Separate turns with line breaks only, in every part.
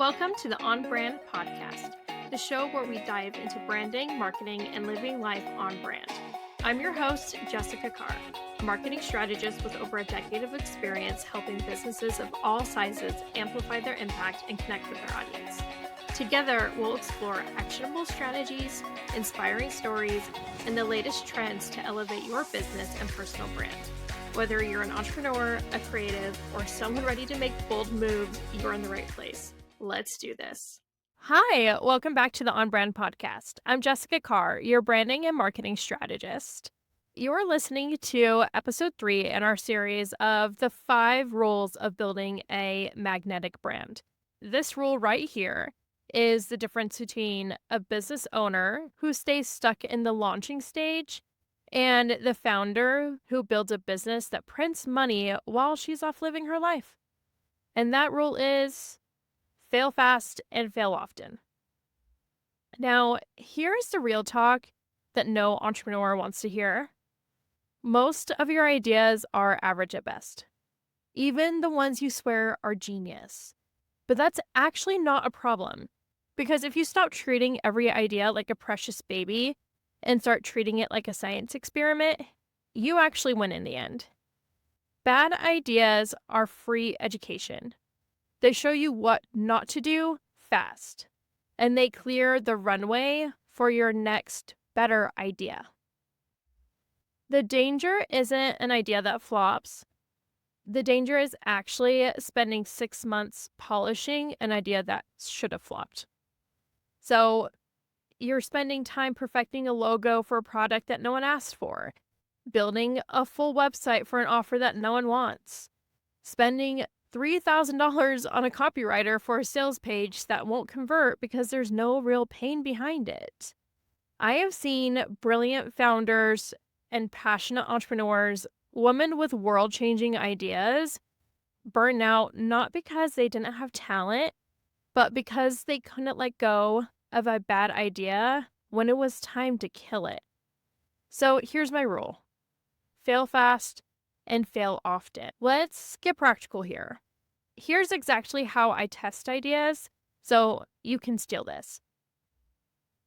Welcome to the On Brand Podcast, the show where we dive into branding, marketing, and living life on brand. I'm your host, Jessica Carr, a marketing strategist with over a decade of experience helping businesses of all sizes amplify their impact and connect with their audience. Together, we'll explore actionable strategies, inspiring stories, and the latest trends to elevate your business and personal brand. Whether you're an entrepreneur, a creative, or someone ready to make bold moves, you're in the right place. Let's do this. Hi, welcome back to the On Brand Podcast. I'm Jessica Carr, your branding and marketing strategist. You're listening to episode 3 in our series of the 5 rules of building a magnetic brand. This rule right here is the difference between a business owner who stays stuck in the launching stage and the founder who builds a business that prints money while she's off living her life. And that rule is fail fast and fail often. Now, here's the real talk that no entrepreneur wants to hear. Most of your ideas are average at best, even the ones you swear are genius. But that's actually not a problem, because if you stop treating every idea like a precious baby and start treating it like a science experiment, you actually win in the end. Bad ideas are free education. They show you what not to do fast, and they clear the runway for your next better idea. The danger isn't an idea that flops. The danger is actually spending 6 months polishing an idea that should have flopped. So you're spending time perfecting a logo for a product that no one asked for, building a full website for an offer that no one wants, spending $3,000 on a copywriter for a sales page that won't convert because there's no real pain behind it. I have seen brilliant founders and passionate entrepreneurs, women with world-changing ideas, burn out not because they didn't have talent, but because they couldn't let go of a bad idea when it was time to kill it. So here's my rule. Fail fast and fail often. Let's get practical here. Here's exactly how I test ideas, so you can steal this.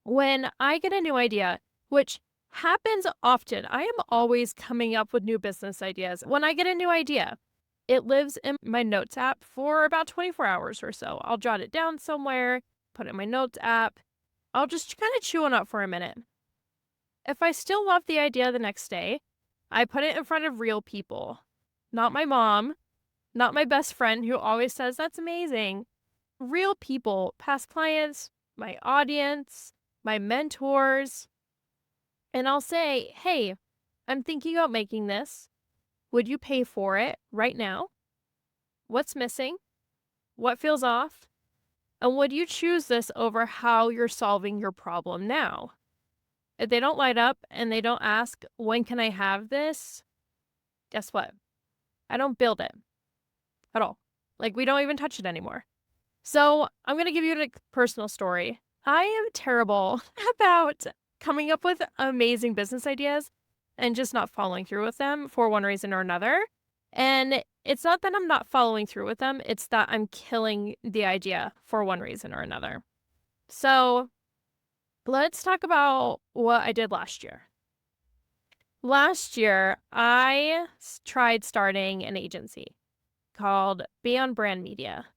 When I get a new idea, which happens often, I am always coming up with new business ideas. When I get a new idea, it lives in my notes app for about 24 hours or so. I'll jot it down somewhere, put it in my notes app. I'll just kind of chew on it for a minute. If I still love the idea the next day, I put it in front of real people. Not my mom, not my best friend who always says, that's amazing. Real people, past clients, my audience, my mentors. And I'll say, hey, I'm thinking about making this. Would you pay for it right now? What's missing? What feels off? And would you choose this over how you're solving your problem now? If they don't light up and they don't ask, when can I have this? Guess what? I don't build it at all. We don't even touch it anymore. So I'm going to give you a personal story. I am terrible about coming up with amazing business ideas and just not following through with them for one reason or another. And it's not that I'm not following through with them. It's that I'm killing the idea for one reason or another. So let's talk about what I did last year. Last year, I tried starting an agency called Beyond Brand Media,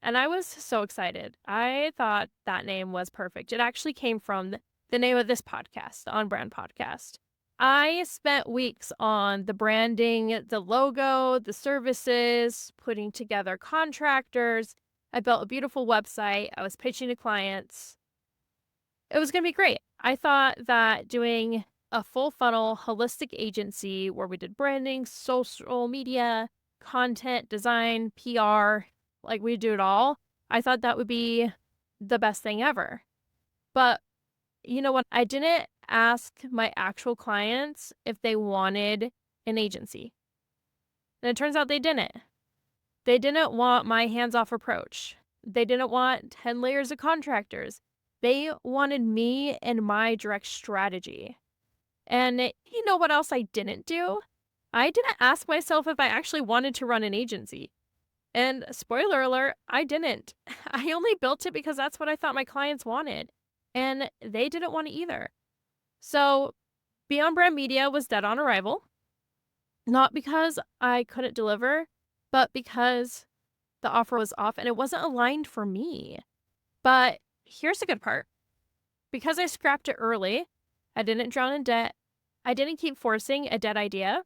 and I was so excited. I thought that name was perfect. It actually came from the name of this podcast, the On Brand Podcast. I spent weeks on the branding, the logo, the services, putting together contractors. I built a beautiful website. I was pitching to clients. It was going to be great. I thought that doing a full funnel holistic agency where we did branding, social media, content, design, PR, we do it all. I thought that would be the best thing ever. But you know what? I didn't ask my actual clients if they wanted an agency. And it turns out they didn't. They didn't want my hands-off approach. They didn't want 10 layers of contractors. They wanted me and my direct strategy. And you know what else I didn't do? I didn't ask myself if I actually wanted to run an agency. And spoiler alert, I didn't. I only built it because that's what I thought my clients wanted. And they didn't want it either. So Beyond Brand Media was dead on arrival, not because I couldn't deliver, but because the offer was off and it wasn't aligned for me. But here's the good part. Because I scrapped it early, I didn't drown in debt, I didn't keep forcing a dead idea,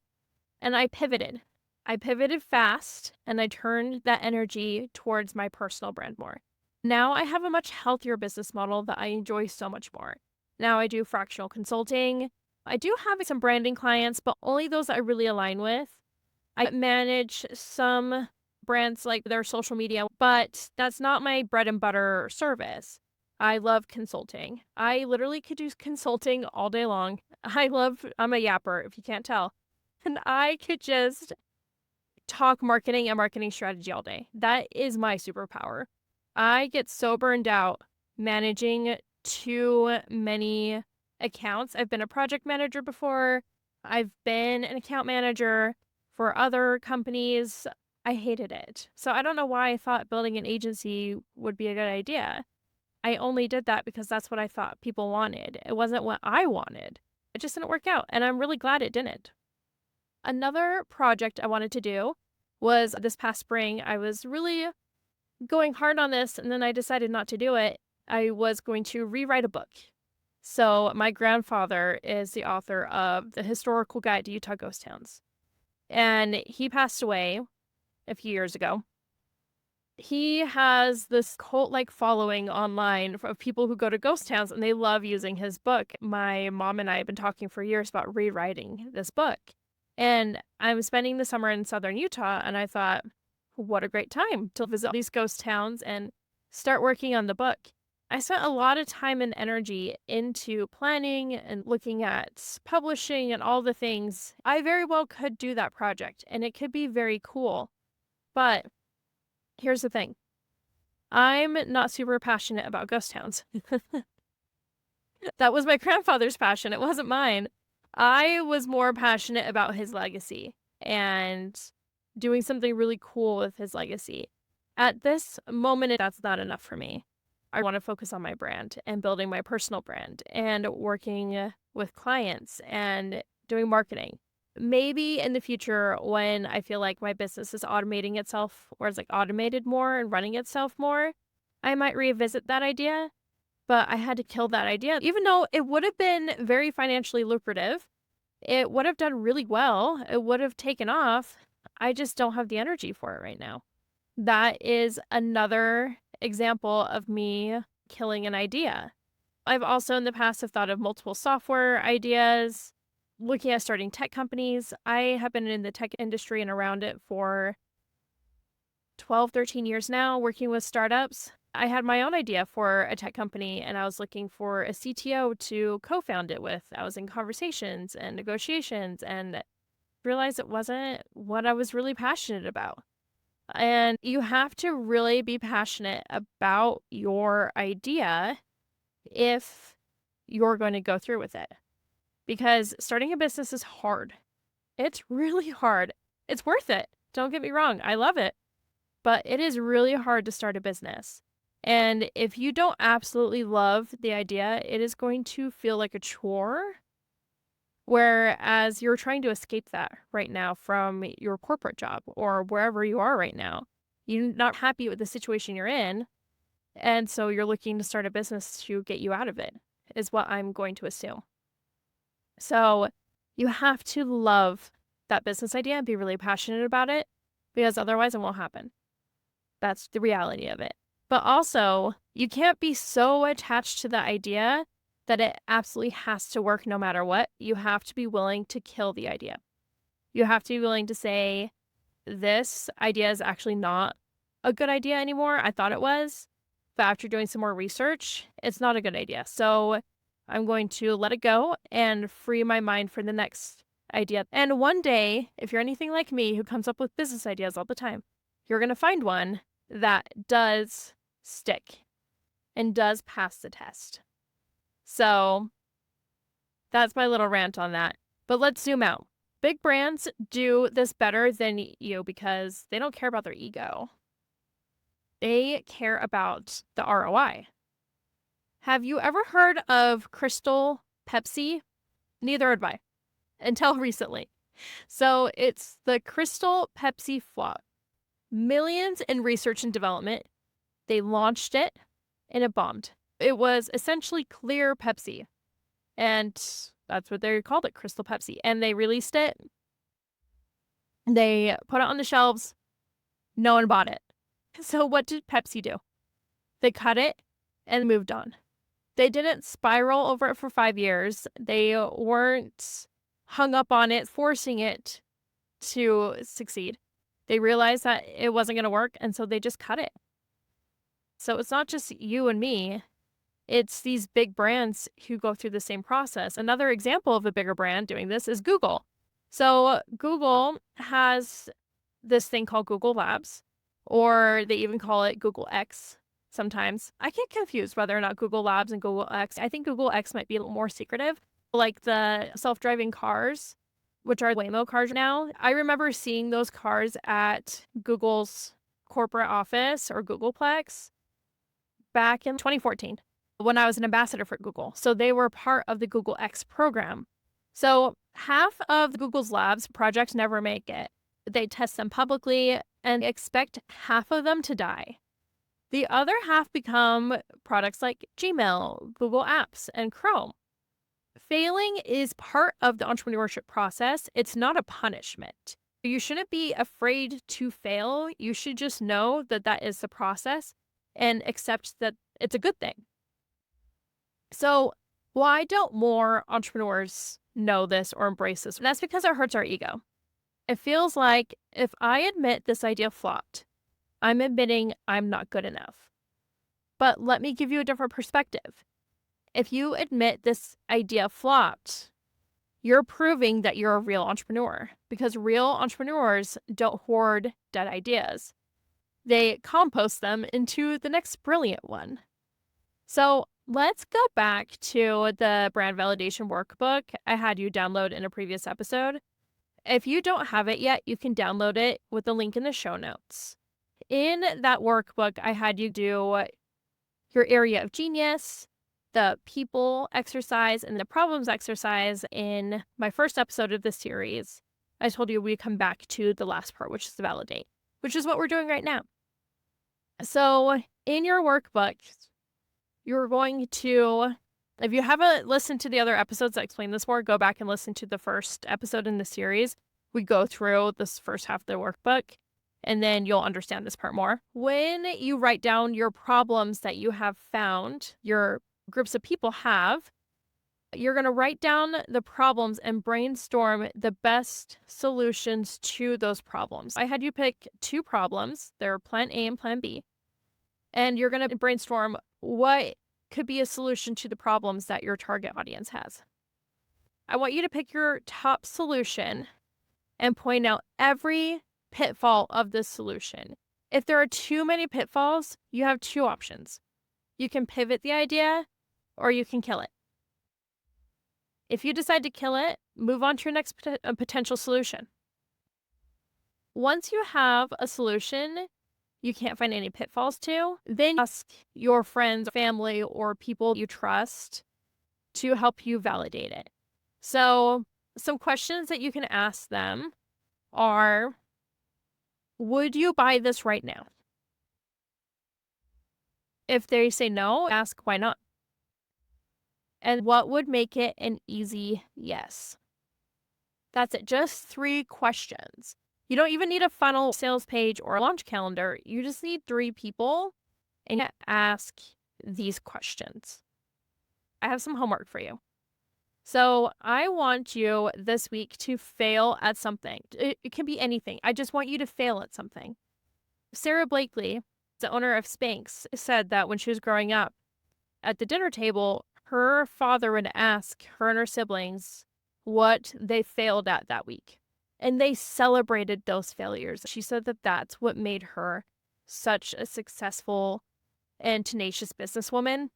and I pivoted. I pivoted fast and I turned that energy towards my personal brand more. Now I have a much healthier business model that I enjoy so much more. Now I do fractional consulting. I do have some branding clients, but only those that I really align with. I manage some brands like their social media, but that's not my bread and butter service. I love consulting. I literally could do consulting all day long. I'm a yapper, if you can't tell. And I could just talk marketing and marketing strategy all day. That is my superpower. I get so burned out managing too many accounts. I've been a project manager before. I've been an account manager for other companies. I hated it. So I don't know why I thought building an agency would be a good idea. I only did that because that's what I thought people wanted. It wasn't what I wanted. It just didn't work out, and I'm really glad it didn't. Another project I wanted to do was this past spring. I was really going hard on this, and then I decided not to do it. I was going to rewrite a book. So my grandfather is the author of The Historical Guide to Utah Ghost Towns, and he passed away a few years ago. He has this cult-like following online of people who go to ghost towns, and they love using his book. My mom and I have been talking for years about rewriting this book. And I'm spending the summer in southern Utah, and I thought, what a great time to visit these ghost towns and start working on the book. I spent a lot of time and energy into planning and looking at publishing and all the things. I very well could do that project, and it could be very cool. But here's the thing. I'm not super passionate about ghost towns. That was my grandfather's passion. It wasn't mine. I was more passionate about his legacy and doing something really cool with his legacy. At this moment, that's not enough for me. I want to focus on my brand and building my personal brand and working with clients and doing marketing. Maybe in the future, when I feel like my business is automating itself, or it's like automated more and running itself more, I might revisit that idea. But I had to kill that idea. Even though it would have been very financially lucrative, it would have done really well, it would have taken off. I just don't have the energy for it right now. That is another example of me killing an idea. I've also in the past have thought of multiple software ideas, looking at starting tech companies. I have been in the tech industry and around it for 12, 13 years now, working with startups. I had my own idea for a tech company, and I was looking for a CTO to co-found it with. I was in conversations and negotiations and realized it wasn't what I was really passionate about. And you have to really be passionate about your idea if you're going to go through with it. Because starting a business is hard. It's really hard. It's worth it. Don't get me wrong. I love it. But it is really hard to start a business. And if you don't absolutely love the idea, it is going to feel like a chore. Whereas you're trying to escape that right now from your corporate job or wherever you are right now. You're not happy with the situation you're in. And so you're looking to start a business to get you out of it, is what I'm going to assume. So you have to love that business idea and be really passionate about it, because otherwise it won't happen. That's the reality of it. But also, you can't be so attached to the idea that it absolutely has to work no matter what. You have to be willing to kill the idea. You have to be willing to say, this idea is actually not a good idea anymore. I thought it was, but after doing some more research, it's not a good idea. So I'm going to let it go and free my mind for the next idea. And one day, if you're anything like me who comes up with business ideas all the time, you're going to find one that does stick and does pass the test. So that's my little rant on that. But let's zoom out. Big brands do this better than you because they don't care about their ego. They care about the ROI. Have you ever heard of Crystal Pepsi? Neither had I until recently. So it's the Crystal Pepsi flop. Millions in research and development. They launched it and it bombed. It was essentially clear Pepsi. And that's what they called it, Crystal Pepsi. And they released it. They put it on the shelves. No one bought it. So what did Pepsi do? They cut it and moved on. They didn't spiral over it for 5 years. They weren't hung up on it, forcing it to succeed. They realized that it wasn't going to work, and so they just cut it. So it's not just you and me. It's these big brands who go through the same process. Another example of a bigger brand doing this is Google. So Google has this thing called Google Labs, or they even call it Google X sometimes. I get confused whether or not Google Labs and Google X. I think Google X might be a little more secretive, like the self-driving cars, which are Waymo cars now. I remember seeing those cars at Google's corporate office or Googleplex back in 2014 when I was an ambassador for Google. So they were part of the Google X program. So half of Google's labs projects never make it. They test them publicly and expect half of them to die. The other half become products like Gmail, Google Apps, and Chrome. Failing is part of the entrepreneurship process. It's not a punishment. You shouldn't be afraid to fail. You should just know that that is the process and accept that it's a good thing. So why don't more entrepreneurs know this or embrace this? That's because it hurts our ego. It feels like if I admit this idea flopped, I'm admitting I'm not good enough. But let me give you a different perspective. If you admit this idea flopped, you're proving that you're a real entrepreneur, because real entrepreneurs don't hoard dead ideas. They compost them into the next brilliant one. So let's go back to the brand validation workbook I had you download in a previous episode. If you don't have it yet, you can download it with the link in the show notes. In that workbook, I had you do your area of genius, the people exercise, and the problems exercise in my first episode of this series. I told you we'd come back to the last part, which is the validate, which is what we're doing right now. So in your workbook, you're going to, if you haven't listened to the other episodes that explain this more, go back and listen to the first episode in the series. We go through this first half of the workbook, and then you'll understand this part more. When you write down your problems that you have found, your groups of people have, you're going to write down the problems and brainstorm the best solutions to those problems. I had you pick 2 problems. They're plan A and plan B. And you're going to brainstorm what could be a solution to the problems that your target audience has. I want you to pick your top solution and point out every pitfall of this solution. If there are too many pitfalls, you have 2 options. You can pivot the idea or you can kill it. If you decide to kill it, move on to your next potential solution. Once you have a solution you can't find any pitfalls to, then ask your friends, family, or people you trust to help you validate it. So some questions that you can ask them are, would you buy this right now? If they say no, ask why not. And what would make it an easy yes? That's it. Just 3 questions. You don't even need a funnel, sales page, or a launch calendar. You just need 3 people and ask these questions. I have some homework for you. So I want you this week to fail at something. It can be anything. I just want you to fail at something. Sarah Blakely, the owner of Spanx, said that when she was growing up at the dinner table, her father would ask her and her siblings what they failed at that week. And they celebrated those failures. She said that that's what made her such a successful and tenacious businesswoman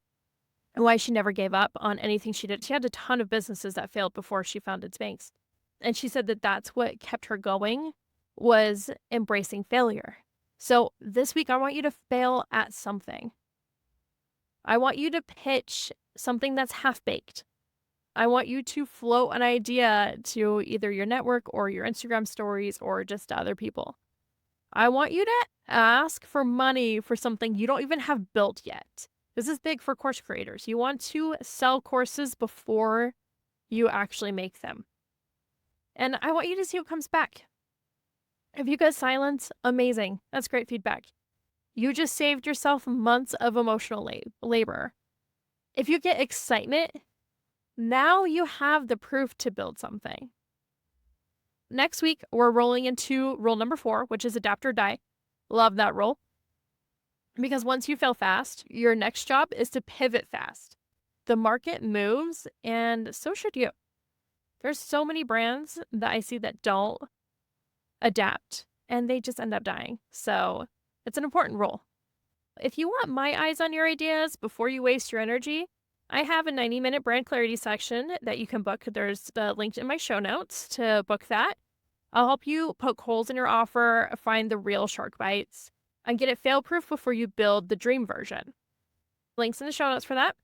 and why she never gave up on anything she did. She had a ton of businesses that failed before she founded Spanx. And she said that that's what kept her going, was embracing failure. So this week, I want you to fail at something. I want you to pitch something that's half-baked. I want you to float an idea to either your network or your Instagram stories or just to other people. I want you to ask for money for something you don't even have built yet. This is big for course creators. You want to sell courses before you actually make them. And I want you to see what comes back. If you get silence, amazing. That's great feedback. You just saved yourself months of emotional labor. If you get excitement, now you have the proof to build something. Next week, we're rolling into rule number 4, which is adapt or die. Love that rule. Because once you fail fast, your next job is to pivot fast. The market moves, and so should you. There's so many brands that I see that don't adapt, and they just end up dying. So it's an important rule. If you want my eyes on your ideas before you waste your energy, I have a 90-minute brand clarity section that you can book. There's the link in my show notes to book that. I'll help you poke holes in your offer, find the real shark bites, and get it fail-proof before you build the dream version. Links in the show notes for that.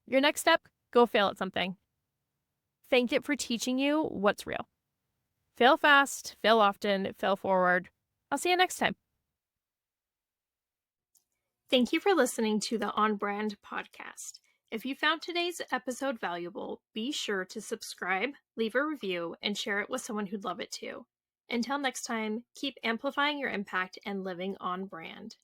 Your next step, go fail at something. Thank it for teaching you what's real. Fail fast, fail often, fail forward. I'll see you next time. Thank you for listening to the On Brand podcast. If you found today's episode valuable, be sure to subscribe, leave a review, and share it with someone who'd love it too. Until next time, keep amplifying your impact and living on brand.